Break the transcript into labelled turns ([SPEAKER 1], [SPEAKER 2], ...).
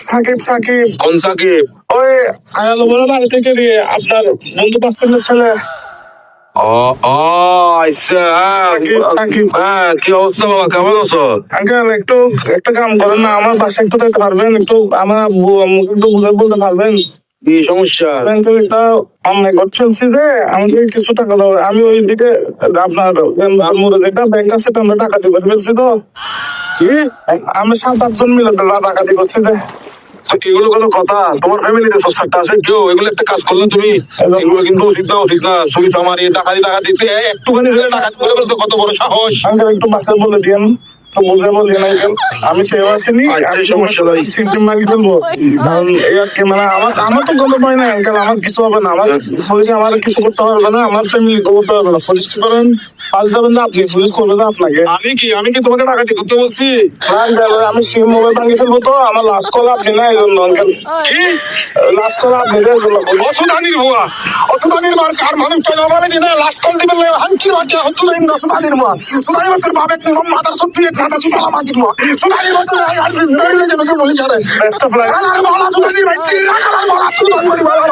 [SPEAKER 1] সাকিব সাকিব
[SPEAKER 2] কোন সাকিব?
[SPEAKER 1] ওই আয়ালো বড় বাড়ি থেকে দিয়ে আপনার বন্ধু পাচ্ছেন ছেলে
[SPEAKER 2] ও ও আচ্ছা,
[SPEAKER 1] সাকিব।
[SPEAKER 2] হ্যাঁ কি অবস্থা বাবা, কেমন আছো?
[SPEAKER 1] আঙ্কেল একটু একটা কাম করেন না, আমার বাসায় একটু দিতে পারবেন? একটু আমার আব্বু আম্মুকে একটু বুঝে বলতে পারবেন?
[SPEAKER 2] কি সমস্যা?
[SPEAKER 1] ব্যাংকের একটা অনলাইন ঘর চলছি যে আমাকে কিছু টাকা দাও। আমি ওই দিকে আপনার মোড়ে যেটা ব্যাংক আছে সেটা আমরা টাকা দিতে পেরেছি তো।
[SPEAKER 2] কি
[SPEAKER 1] আমরা 7-8 জন মিলে ডাকাতি করছি যে।
[SPEAKER 2] এগুলো কোনো কথা? তোমার ফ্যামিলিতে সস্তাটা আছে কেউ? এগুলো একটা কাজ করলে তুমি, এগুলো কিন্তু উচিত না, উচিত না। চুরি চামারি টাকা দিতে একটুখানি ছেলে টাকা করে বলছে, কত বড় সাহস!
[SPEAKER 1] আঙ্কেল একটু বাসায় বলে দিয়েন, তো বুঝে বলিয়েন আঙ্কেল। আমি সেবা আসিনি,
[SPEAKER 2] আচ্ছা, সমস্যা নাই।
[SPEAKER 1] সিমটিম মাগি ফেলবো। কারণ এই আর কি মানে আমার তো কোনো ভয় নাই আঙ্কেল, আমার কিছু হবে না। আমার পুলিশ আমার কিছু করতে পারবে না, আমার ফ্যামিলি করতে পারবে না। পুলিশ করেন পাঁচ যাবেন না আপনি, পুলিশ করবে না আপনাকে।
[SPEAKER 2] আমি কি তোমাকে ডাকাতি করতে বলছি?
[SPEAKER 1] না আঙ্কেল, আমি সিম মোবাইল ভাঙিয়ে ফেলবো তো। আমার লাস্ট কল আপনি না, এই জন্য আঙ্কেল।
[SPEAKER 2] কি
[SPEAKER 1] লাস্ট কল আপনি এই জন্য।
[SPEAKER 2] অসুদানির ভুয়া, অসুদানির মার কার মানুষ কেন বলে না লাস্ট কল দিবেন না? হাঙ্কির বাকি হতো না ইন্দো সুদানির ভুয়া। সুদানির মাত্র ভাবে মাথার সব দিয়ে মাথা সুদালা মাগি ভুয়া। সুদানির মাত্র আর দড়িলে যেন বলি জানে।
[SPEAKER 1] Best of luck.
[SPEAKER 2] আর বলা সুদানির ভাই তিন লাখ আর বলা তুই ধন করি বলা